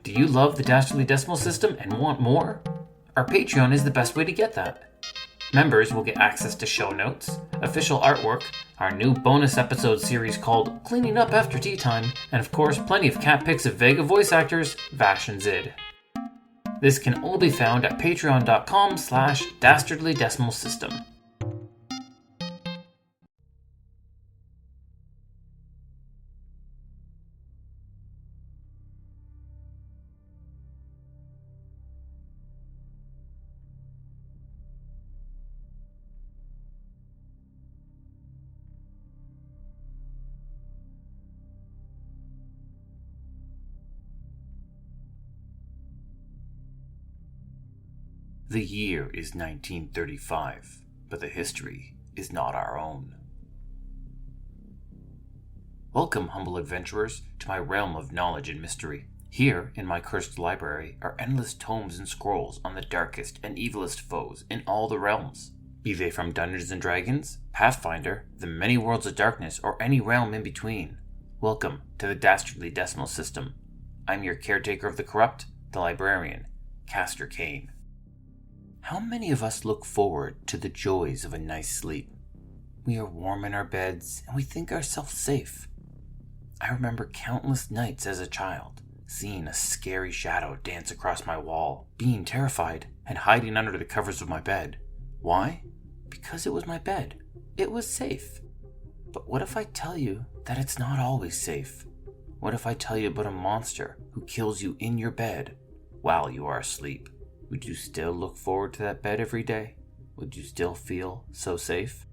Do you love the Dastardly decimal system and want more? Our Patreon is the best way to get that. Members will get access to show notes, official artwork, our new bonus episode series called Cleaning Up After Tea Time, and of course plenty of cat pics of Vega voice actors Vash and Zid. This can all be found at patreon.com/Dastardly Decimal System. The year is 1935, but the history is not our own. Welcome, humble adventurers, to my realm of knowledge and mystery. Here, in my cursed library, are endless tomes and scrolls on the darkest and evilest foes in all the realms. Be they from Dungeons & Dragons, Pathfinder, the many worlds of darkness, or any realm in between. Welcome to the Dastardly Decimal System. I'm your caretaker of the corrupt, the librarian, Castor Cain. How many of us look forward to the joys of a nice sleep? We are warm in our beds and we think ourselves safe. I remember countless nights as a child, seeing a scary shadow dance across my wall, being terrified and hiding under the covers of my bed. Why? Because it was my bed. It was safe. But what if I tell you that it's not always safe? What if I tell you about a monster who kills you in your bed while you are asleep? Would you still look forward to that bed every day? Would you still feel so safe?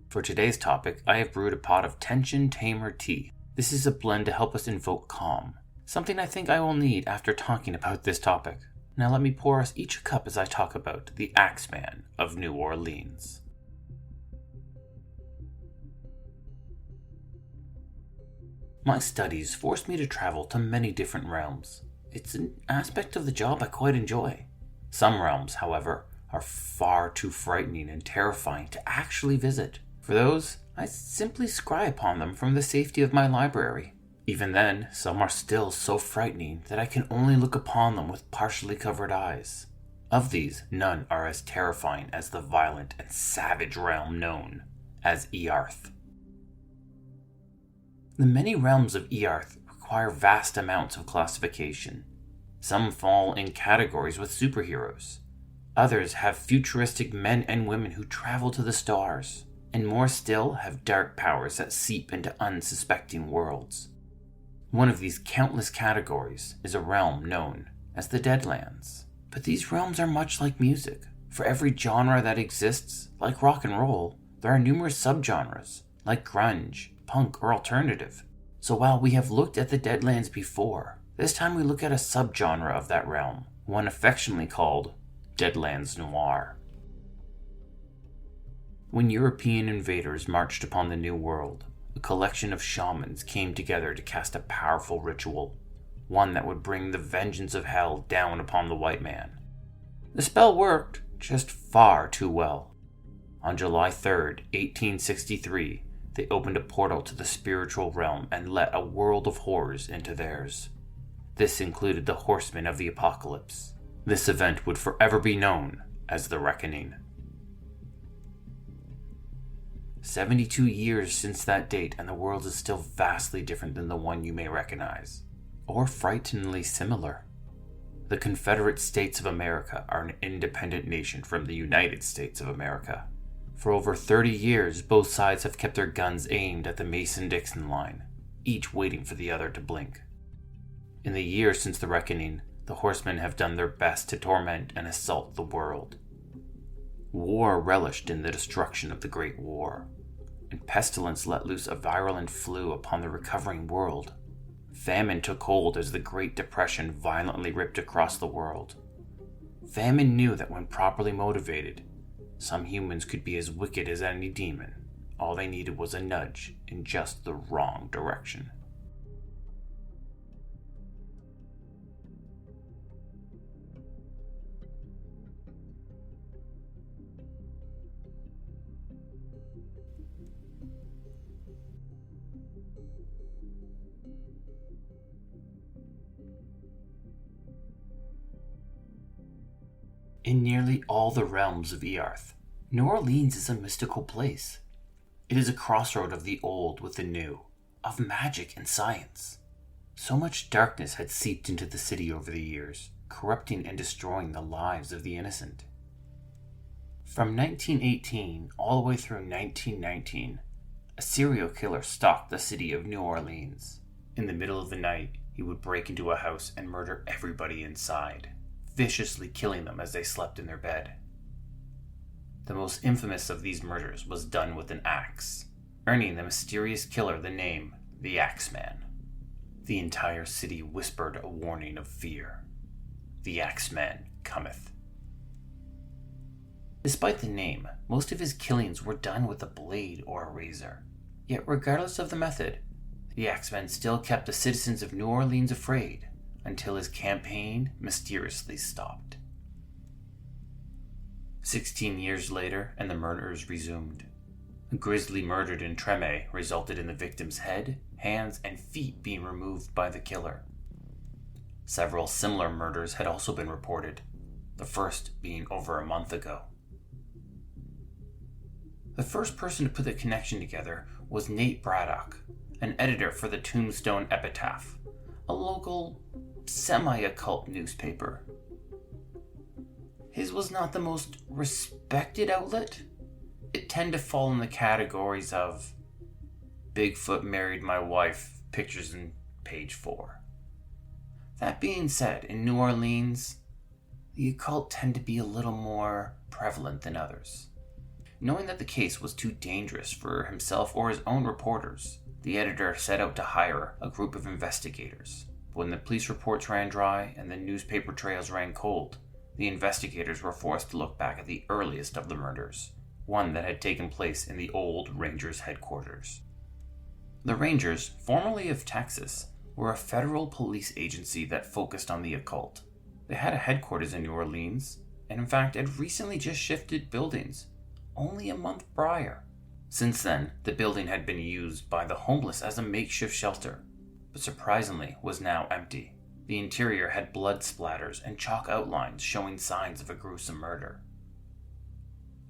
For today's topic, I have brewed a pot of tension Tamer tea. This is a blend to help us invoke calm, something I think I will need after talking about this topic. Now let me pour us each a cup as I talk about the Axeman of New Orleans. My studies forced me to travel to many different realms. It's an aspect of the job I quite enjoy. Some realms, however, are far too frightening and terrifying to actually visit. For those, I simply scry upon them from the safety of my library. Even then, some are still so frightening that I can only look upon them with partially covered eyes. Of these, none are as terrifying as the violent and savage realm known as Earth. The many realms of Earth require vast amounts of classification. Some fall in categories with superheroes. Others have futuristic men and women who travel to the stars. And more still have dark powers that seep into unsuspecting worlds. One of these countless categories is a realm known as the Deadlands. But these realms are much like music. For every genre that exists, like rock and roll, there are numerous subgenres, like grunge, punk, or alternative. So while we have looked at the Deadlands before, this time we look at a subgenre of that realm, one affectionately called Deadlands Noir. When European invaders marched upon the New World, a collection of shamans came together to cast a powerful ritual, one that would bring the vengeance of hell down upon the white man. The spell worked, just far too well. On July 3rd, 1863, they opened a portal to the spiritual realm and let a world of horrors into theirs. This included the Horsemen of the Apocalypse. This event would forever be known as the Reckoning. 72 years since that date, and the world is still vastly different than the one you may recognize, or frighteningly similar. The Confederate States of America are an independent nation from the United States of America. For over 30 years, both sides have kept their guns aimed at the Mason-Dixon line, each waiting for the other to blink. In the years since the Reckoning, the Horsemen have done their best to torment and assault the world. War relished in the destruction of the Great War, and pestilence let loose a virulent flu upon the recovering world. Famine took hold as the Great Depression violently ripped across the world. Famine knew that when properly motivated, some humans could be as wicked as any demon. All they needed was a nudge in just the wrong direction. In nearly all the realms of Earth, New Orleans is a mystical place. It is a crossroad of the old with the new, of magic and science. So much darkness had seeped into the city over the years, corrupting and destroying the lives of the innocent. From 1918 all the way through 1919, a serial killer stalked the city of New Orleans. In the middle of the night, he would break into a house and murder everybody inside, viciously killing them as they slept in their bed. The most infamous of these murders was done with an axe, earning the mysterious killer the name the Axeman. The entire city whispered a warning of fear. The Axeman cometh. Despite the name, most of his killings were done with a blade or a razor. Yet regardless of the method, the Axeman still kept the citizens of New Orleans afraid until his campaign mysteriously stopped. 16 years later, and the murders resumed. A grisly murder in Treme resulted in the victim's head, hands, and feet being removed by the killer. Several similar murders had also been reported, the first being over a month ago. The first person to put the connection together was Nate Braddock, an editor for the Tombstone Epitaph, a local semi-occult newspaper. His was not the most respected outlet. It tended to fall in the categories of Bigfoot married my wife, pictures in page 4. That being said, in New Orleans, the occult tend to be a little more prevalent than others. Knowing that the case was too dangerous for himself or his own reporters, the editor set out to hire a group of investigators. When the police reports ran dry and the newspaper trails ran cold, the investigators were forced to look back at the earliest of the murders, one that had taken place in the old Rangers headquarters. The Rangers, formerly of Texas, were a federal police agency that focused on the occult. They had a headquarters in New Orleans, and in fact had recently just shifted buildings, only a month prior. Since then, the building had been used by the homeless as a makeshift shelter, but surprisingly was now empty. The interior had blood splatters and chalk outlines showing signs of a gruesome murder.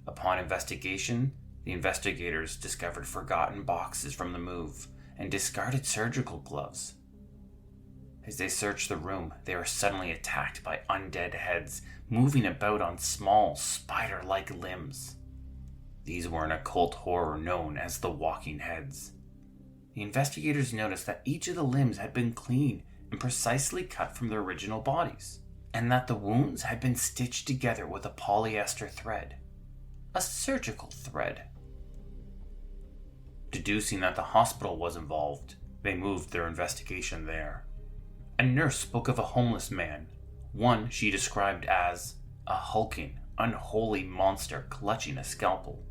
Upon investigation, the investigators discovered forgotten boxes from the move and discarded surgical gloves. As they searched the room, they were suddenly attacked by undead heads moving about on small, spider-like limbs. These were an occult horror known as the Walking Heads. The investigators noticed that each of the limbs had been clean and precisely cut from their original bodies, and that the wounds had been stitched together with a polyester thread. A surgical thread. Deducing that the hospital was involved, they moved their investigation there. A nurse spoke of a homeless man, one she described as a hulking, unholy monster clutching a scalpel.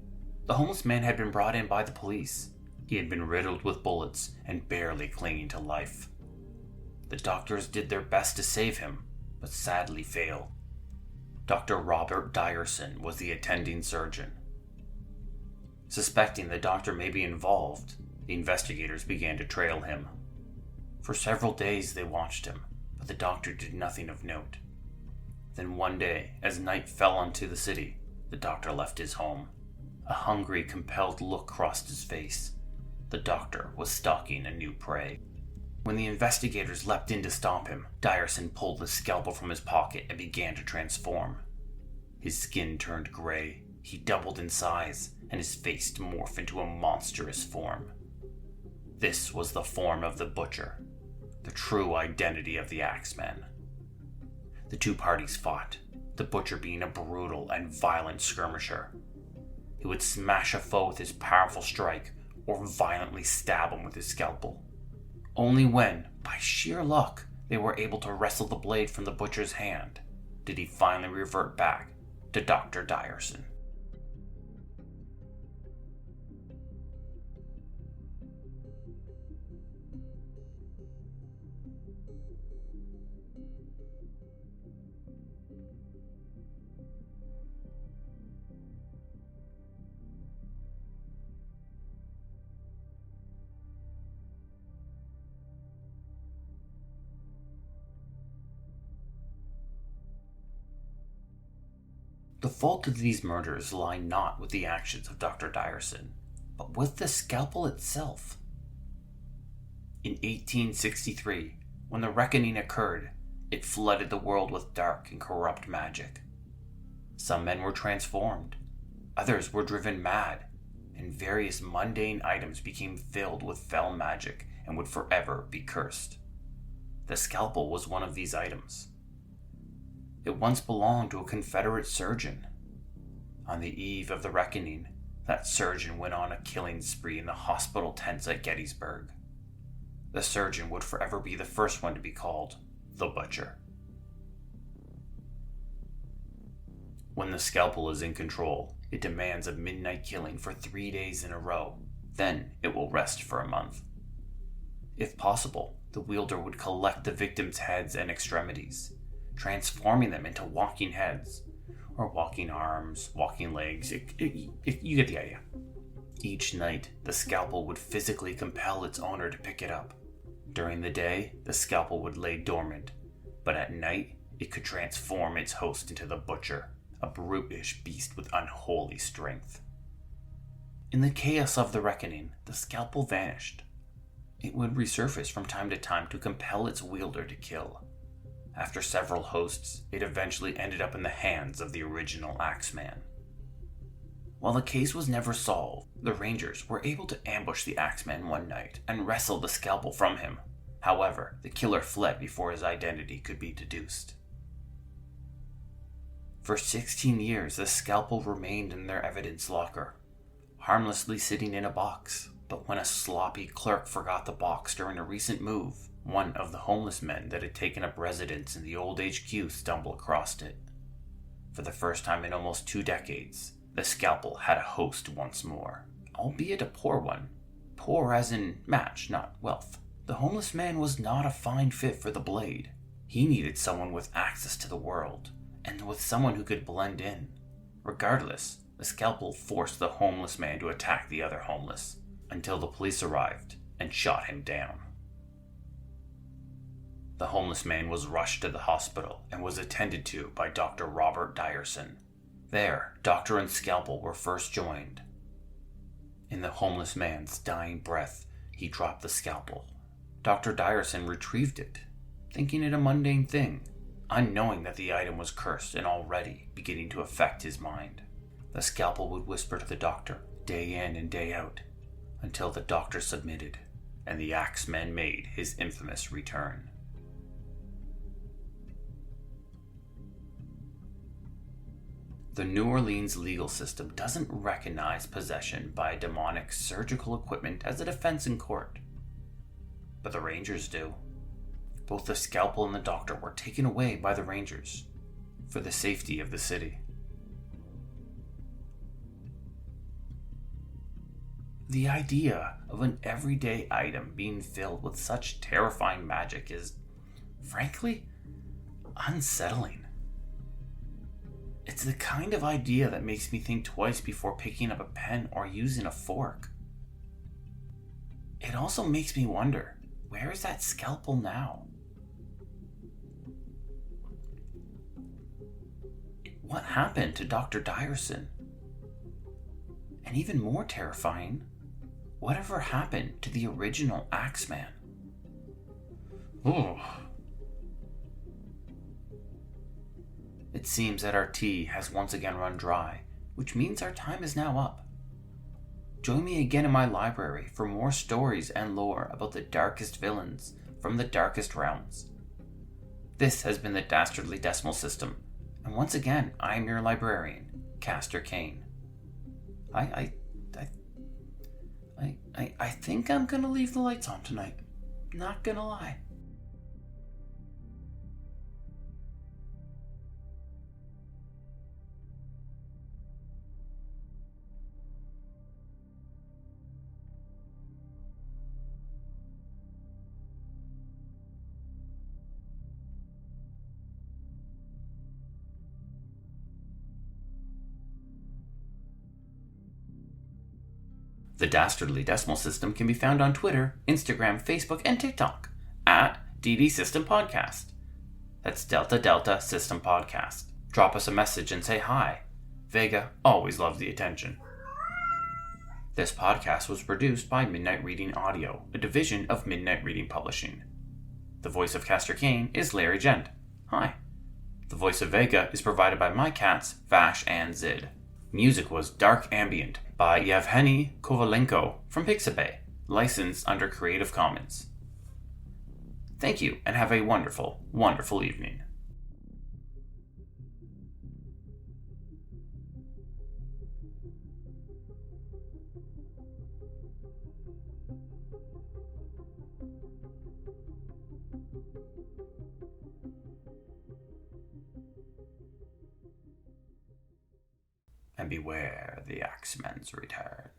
The homeless man had been brought in by the police. He had been riddled with bullets and barely clinging to life. The doctors did their best to save him, but sadly failed. Dr. Robert Dyerson was the attending surgeon. Suspecting the doctor may be involved, the investigators began to trail him. For several days they watched him, but the doctor did nothing of note. Then one day, as night fell onto the city, the doctor left his home. A hungry, compelled look crossed his face. The doctor was stalking a new prey. When the investigators leapt in to stop him, Dyerson pulled the scalpel from his pocket and began to transform. His skin turned gray, he doubled in size, and his face morphed into a monstrous form. This was the form of the Butcher, the true identity of the Axeman. The two parties fought, the Butcher being a brutal and violent skirmisher. He would smash a foe with his powerful strike or violently stab him with his scalpel. Only when, by sheer luck, they were able to wrestle the blade from the Butcher's hand, did he finally revert back to Dr. Dyerson. The fault of these murders lie not with the actions of Dr. Dyerson, but with the scalpel itself. In 1863, when the reckoning occurred, it flooded the world with dark and corrupt magic. Some men were transformed, others were driven mad, and various mundane items became filled with fell magic and would forever be cursed. The scalpel was one of these items. It once belonged to a Confederate surgeon. On the eve of the reckoning, that surgeon went on a killing spree in the hospital tents at Gettysburg. The surgeon would forever be the first one to be called the Butcher. When the scalpel is in control, it demands a midnight killing for 3 days in a row. Then it will rest for a month. If possible, the wielder would collect the victim's heads and extremities, transforming them into walking heads, or walking arms, walking legs. You get the idea. Each night, the scalpel would physically compel its owner to pick it up. During the day, the scalpel would lay dormant, but at night, it could transform its host into the Butcher, a brutish beast with unholy strength. In the chaos of the reckoning, the scalpel vanished. It would resurface from time to time to compel its wielder to kill. After several hosts, it eventually ended up in the hands of the original Axeman. While the case was never solved, the Rangers were able to ambush the Axeman one night and wrestle the scalpel from him. However, the killer fled before his identity could be deduced. For 16 years, the scalpel remained in their evidence locker, harmlessly sitting in a box. But when a sloppy clerk forgot the box during a recent move, one of the homeless men that had taken up residence in the old HQ stumbled across it. For the first time in almost 2 decades, the scalpel had a host once more, albeit a poor one. Poor as in match, not wealth. The homeless man was not a fine fit for the blade. He needed someone with access to the world, and with someone who could blend in. Regardless, the scalpel forced the homeless man to attack the other homeless, until the police arrived and shot him down. The homeless man was rushed to the hospital and was attended to by Dr. Robert Dyerson. There, doctor and scalpel were first joined. In the homeless man's dying breath, he dropped the scalpel. Dr. Dyerson retrieved it, thinking it a mundane thing, unknowing that the item was cursed and already beginning to affect his mind. The scalpel would whisper to the doctor, day in and day out, until the doctor submitted, and the Axeman made his infamous return. The New Orleans legal system doesn't recognize possession by demonic surgical equipment as a defense in court, but the Rangers do. Both the scalpel and the doctor were taken away by the Rangers for the safety of the city. The idea of an everyday item being filled with such terrifying magic is, frankly, unsettling. It's the kind of idea that makes me think twice before picking up a pen or using a fork. It also makes me wonder, where is that scalpel now? What happened to Dr. Dyerson? And even more terrifying, whatever happened to the original Axeman? Ooh. It seems that our tea has once again run dry, which means our time is now up. Join me again in my library for more stories and lore about the darkest villains from the darkest realms. This has been the Dastardly Decimal System, and once again, I am your librarian, Castor Cain. I think I'm gonna leave the lights on tonight. Not gonna lie. The Dastardly Decimal System can be found on Twitter, Instagram, Facebook, and TikTok at DD System Podcast. That's Delta Delta System Podcast. Drop us a message and say hi. Vega always loves the attention. This podcast was produced by Midnight Reading Audio, a division of Midnight Reading Publishing. The voice of Castor Cain is Larry Gent. Hi. The voice of Vega is provided by my cats, Vash and Zid. Music was Dark Ambient by Yevgeny Kovalenko from Pixabay, licensed under Creative Commons. Thank you, and have a wonderful, wonderful evening. And beware the Axeman's return.